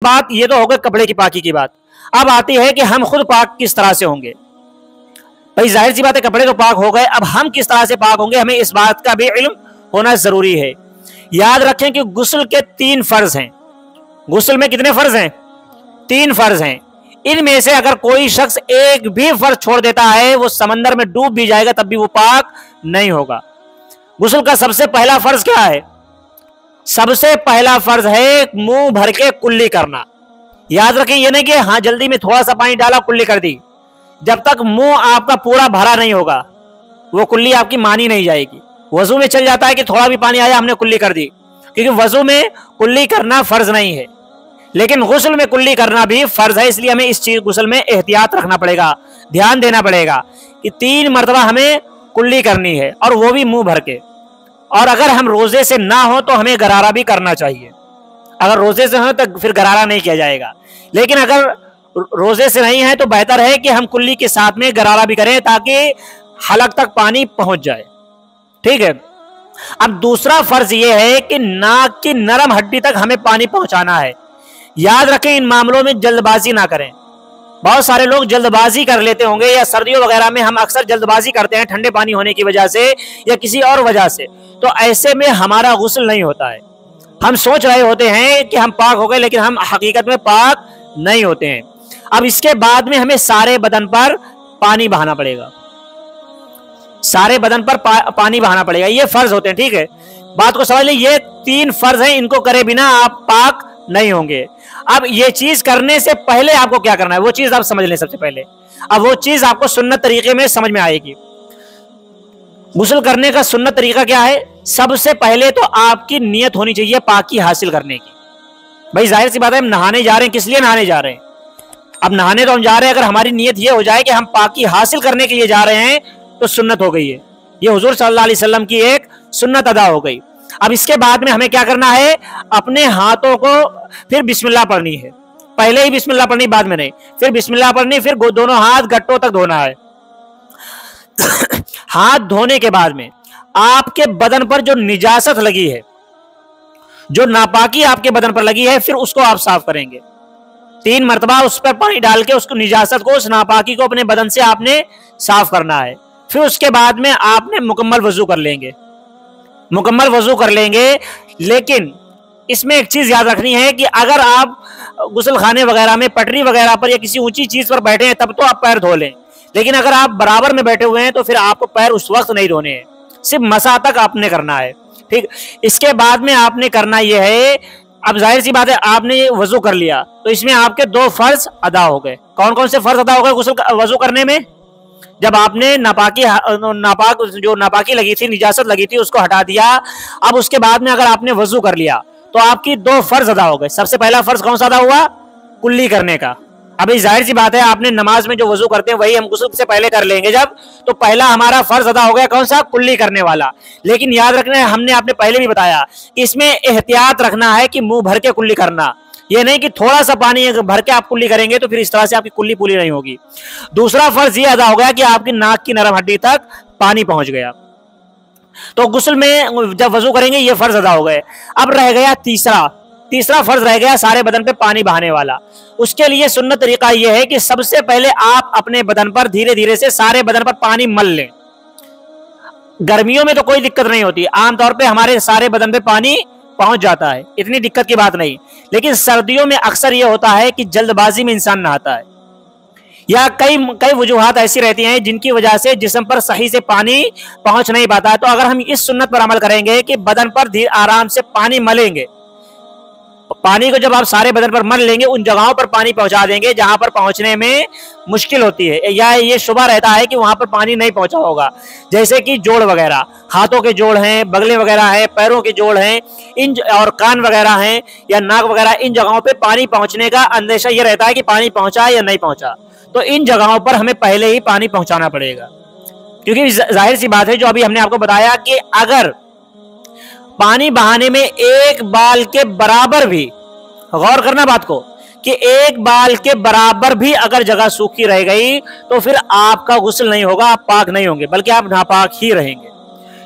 बात ये तो हो गई कपड़े की पाकी की बात। अब आती है कि हम खुद पाक किस तरह से होंगे। भाई जाहिर सी बात है कपड़े तो पाक हो गए, अब हम किस तरह से पाक होंगे हमें इस बात का भी इल्म होना जरूरी है। याद रखें कि गुस्ल के 3 फर्ज हैं। गुस्ल में कितने फर्ज हैं? 3 फर्ज हैं। इनमें से अगर कोई शख्स एक भी फर्ज छोड़ देता है वो समंदर में डूब भी जाएगा तब भी वो पाक नहीं होगा। गुस्ल का सबसे पहला फर्ज क्या है? सबसे पहला फर्ज है मुंह भर के कुल्ली करना। याद रखें ये नहीं कि हाँ जल्दी में थोड़ा सा पानी डाला कुल्ली कर दी। जब तक मुंह आपका पूरा भरा नहीं होगा वो कुल्ली आपकी मानी नहीं जाएगी। वजू में चल जाता है कि थोड़ा भी पानी आया हमने कुल्ली कर दी, क्योंकि वजू में कुल्ली करना फर्ज नहीं है, लेकिन गुस्ल में कुल्ली करना भी फर्ज है। इसलिए हमें इस चीज गुस्ल में एहतियात रखना पड़ेगा, ध्यान देना पड़ेगा कि 3 मरतबा हमें कुल्ली करनी है और वो भी मुंह भर के। और अगर हम रोजे से ना हो तो हमें गरारा भी करना चाहिए। अगर रोजे से हो तो फिर गरारा नहीं किया जाएगा, लेकिन अगर रोजे से नहीं है तो बेहतर है कि हम कुल्ली के साथ में गरारा भी करें ताकि हलक तक पानी पहुंच जाए। ठीक है। अब दूसरा फर्ज यह है कि नाक की नरम हड्डी तक हमें पानी पहुंचाना है। याद रखें इन मामलों में जल्दबाजी ना करें। बहुत सारे लोग जल्दबाजी कर लेते होंगे, या सर्दियों वगैरह में हम अक्सर जल्दबाजी करते हैं ठंडे पानी होने की वजह से या किसी और वजह से, तो ऐसे में हमारा गुस्ल नहीं होता है। हम सोच रहे होते हैं कि हम पाक हो गए, लेकिन हम हकीकत में पाक नहीं होते हैं। अब इसके बाद में हमें सारे बदन पर पानी बहाना पड़ेगा। सारे बदन पर पानी बहाना पड़ेगा। ये फर्ज होते हैं। ठीक है, बात को समझ लीजिए। ये 3 फर्ज हैं, इनको करे बिना आप पाक नहीं होंगे। अब ये चीज करने से पहले आपको क्या करना है वो चीज आप समझ लें सबसे पहले। अब वो चीज आपको सुन्नत तरीके में समझ में आएगी। गुस्ल करने का सुन्नत तरीका क्या है? सबसे पहले तो आपकी नियत होनी चाहिए पाकी हासिल करने की। भाई जाहिर सी बात है हम नहाने जा रहे हैं, किस लिए नहाने जा रहे हैं? अब नहाने तो हम जा रहे हैं, अगर हमारी नियत ये हो जाए कि हम पाकी हासिल करने के लिए जा रहे हैं तो सुन्नत हो गई है। ये हुजूर सल्लल्लाहु अलैहि वसल्लम की एक सुन्नत अदा हो गई। अब इसके बाद में हमें क्या करना है? अपने हाथों को फिर बिस्मिल्लाह पढ़नी है। पहले ही बिस्मिल्लाह पढ़नी, बाद में नहीं। फिर बिस्मिल्लाह पढ़नी, फिर दोनों हाथ गट्टों तक धोना है। हाथ धोने के बाद में आपके बदन पर जो निजासत लगी है, जो नापाकी आपके बदन पर लगी है, फिर उसको आप साफ करेंगे। 3 मरतबा उस पर पानी डाल के उसको निजासत को, उस नापाकी को अपने बदन से आपने साफ करना है। फिर उसके बाद में आपने मुकम्मल वजू कर लेंगे। मुकम्मल वजू कर लेंगे, लेकिन इसमें एक चीज याद रखनी है कि अगर आप गुस्ल खाने वगैरह में पटरी वगैरह पर या किसी ऊंची चीज पर बैठे हैं तब तो आप पैर धो लें, लेकिन अगर आप बराबर में बैठे हुए हैं तो फिर आपको पैर उस वक्त नहीं धोने हैं, सिर्फ मसा तक आपने करना है। ठीक, इसके बाद में आपने करना यह है, अब जाहिर सी बात है आपने ये वजू कर लिया तो इसमें आपके 2 फर्ज अदा हो गए। कौन कौन से फर्ज अदा हो गए गुस्ल वजू करने में? जब आपने नापाक जो नापाकी लगी थी, निजासत लगी थी, उसको हटा दिया। अब उसके बाद में अगर आपने वजू कर लिया तो आपकी 2 फर्ज अदा हो गए। सबसे पहला फर्ज कौन सा अदा हुआ? कुल्ली करने का। अभी जाहिर सी बात है आपने नमाज में जो वजू करते हैं वही हम गुस्ल से पहले कर लेंगे जब, तो पहला हमारा फर्ज अदा हो गया कौन सा? कुल्ली करने वाला। लेकिन याद रखना है, हमने आपने पहले भी बताया कि इसमें एहतियात रखना है कि मुंह भर के कुल्ली करना, ये नहीं कि थोड़ा सा पानी भर के आप कुल्ली करेंगे तो फिर इस तरह से आपकी कुल्ली पूरी नहीं होगी। दूसरा फर्ज ये अदा हो गया कि आपकी नाक की नरम हड्डी तक पानी पहुंच गया। तो गुस्ल में जब वजू करेंगे ये फर्ज अदा हो गए। अब रह गया तीसरा फर्ज रह गया सारे बदन पे पानी बहाने वाला। उसके लिए सुन्नत तरीका यह है कि सबसे पहले आप अपने बदन पर धीरे धीरे से सारे बदन पर पानी मल लें। गर्मियों में तो कोई दिक्कत नहीं होती, आमतौर पे हमारे सारे बदन पे पानी पहुंच जाता है, इतनी दिक्कत की बात नहीं। लेकिन सर्दियों में अक्सर यह होता है कि जल्दबाजी में इंसान नहाता है, या कई वजूहात ऐसी रहती हैं जिनकी वजह से जिस्म पर सही से पानी पहुंच नहीं पाता है। तो अगर हम इस सुन्नत पर अमल करेंगे कि बदन पर आराम से पानी मलेंगे, पानी को जब आप सारे बदन पर मल लेंगे उन जगहों पर पानी पहुंचा देंगे जहां पर पहुंचने में मुश्किल होती है या ये शुबा रहता है कि वहां पर पानी नहीं पहुंचा होगा, जैसे कि जोड़ वगैरह, हाथों के जोड़ हैं, बगलें वगैरह हैं, पैरों के जोड़ हैं, इन और कान वगैरह हैं या नाक वगैरह, इन जगहों पे पानी पहुंचने का अंदेशा ये रहता है कि पानी पहुंचा या नहीं पहुंचा। तो इन जगहों पर हमें पहले ही पानी पहुंचाना पड़ेगा, क्योंकि जाहिर सी बात है जो अभी हमने आपको बताया कि अगर पानी बहाने में 1 बाल के बराबर भी, गौर करना बात को, कि 1 बाल के बराबर भी अगर जगह सूखी रह गई तो फिर आपका गुस्ल नहीं होगा, आप पाक नहीं होंगे, बल्कि आप नापाक ही रहेंगे।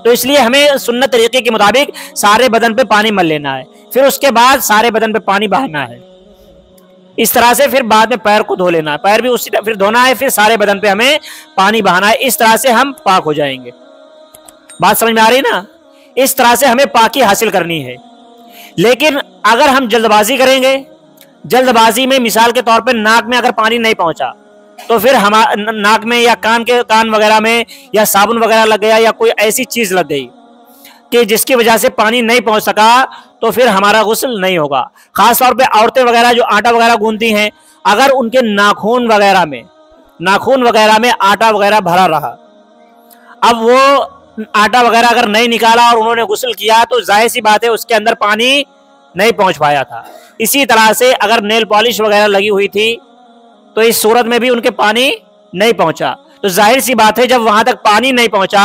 तो इसलिए हमें सुन्नत तरीके के मुताबिक सारे बदन पे पानी मल लेना है, फिर उसके बाद सारे बदन पे पानी बहाना है। इस तरह से फिर बाद में पैर को धो लेना, पैर भी उसी फिर धोना है, फिर सारे बदन पे हमें पानी बहाना है। इस तरह से हम पाक हो जाएंगे। बात समझ में आ रही ना? इस तरह से हमें पाकी हासिल करनी है। लेकिन अगर हम जल्दबाजी करेंगे, जल्दबाजी में मिसाल के तौर पे नाक में अगर पानी नहीं पहुंचा तो फिर हमारे नाक में या कान वगैरह में या साबुन वगैरह लग गया या कोई ऐसी चीज लग गई कि जिसकी वजह से पानी नहीं पहुंच सका, तो फिर हमारा गुस्ल नहीं होगा। खास तौर पे औरतें वगैरह जो आटा वगैरह गूंथती हैं, अगर उनके नाखून वगैरह में आटा वगैरह भरा रहा, अब वो आटा वगैरह अगर नहीं निकाला और उन्होंने गुस्ल किया तो जाहिर सी बात है उसके अंदर पानी नहीं पहुंच पाया था। इसी तरह से अगर नेल पॉलिश वगैरह लगी हुई थी तो इस सूरत में भी उनके पानी नहीं पहुंचा, तो जाहिर सी बात है जब वहां तक पानी नहीं पहुंचा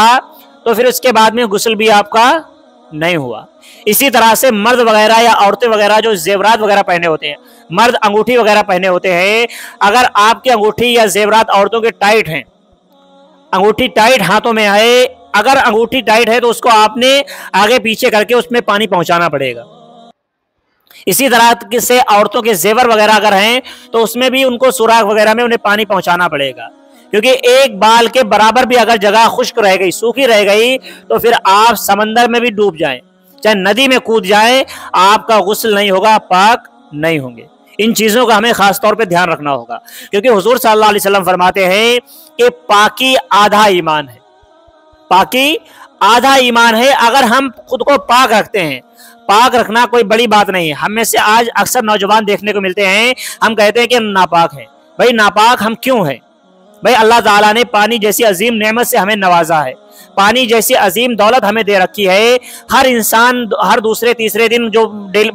तो फिर उसके बाद में गुस्ल भी आपका नहीं हुआ। इसी तरह से मर्द वगैरह या औरतें वगैरह जो जेवरात वगैरह पहने होते हैं, मर्द अंगूठी वगैरह पहने होते हैं, अगर आपकी अंगूठी या जेवरात औरतों के टाइट हैं, अंगूठी टाइट हाथों में आए, अगर अंगूठी टाइट है तो उसको आपने आगे पीछे करके उसमें पानी पहुंचाना पड़ेगा। इसी तरह से औरतों के जेवर वगैरह अगर हैं तो उसमें भी उनको सुराख वगैरह में उन्हें पानी पहुंचाना पड़ेगा, क्योंकि एक बाल के बराबर भी अगर जगह खुश्क रह गई, सूखी रह गई, तो फिर आप समंदर में भी डूब जाएं, चाहे नदी में कूद जाएं, आपका गुस्ल नहीं होगा, पाक नहीं होंगे। इन चीजों का हमें खास तौर पे ध्यान रखना होगा, क्योंकि हुजूर सल्लल्लाहु अलैहि वसल्लम फरमाते हैं कि पाकी आधा ईमान है, पाकी आधा ईमान है। अगर हम खुद को पाक रखते हैं, पाक रखना कोई बड़ी बात नहीं है। हम में से आज अक्सर नौजवान देखने को मिलते हैं, हम कहते हैं कि हम नापाक हैं। भाई नापाक हम क्यों हैं? भाई अल्लाह ताला ने पानी जैसी अजीम नेमत से हमें नवाजा है, पानी जैसी अजीम दौलत हमें दे रखी है। हर इंसान हर दूसरे तीसरे दिन जो डेली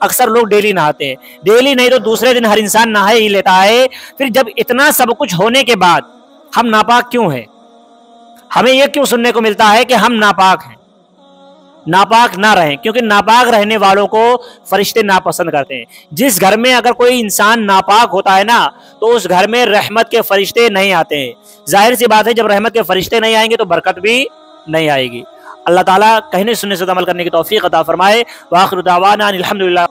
अक्सर लोग डेली नहाते हैं, डेली नहीं तो दूसरे दिन हर इंसान नहा ही लेता है। फिर जब इतना सब कुछ होने के बाद हम नापाक क्यों हैं? हमें यह क्यों सुनने को मिलता है कि हम नापाक हैं? नापाक ना रहें, क्योंकि नापाक रहने वालों को फरिश्ते नापसंद करते हैं। जिस घर में अगर कोई इंसान नापाक होता है ना, तो उस घर में रहमत के फरिश्ते नहीं आते हैं। जाहिर सी बात है जब रहमत के फरिश्ते नहीं आएंगे तो बरकत भी नहीं आएगी। अल्लाह ताला कहने सुनने से अमल करने की तौफीक अता फरमाए। व आखिर दावाना अनिल हम्दुलिल्लाह।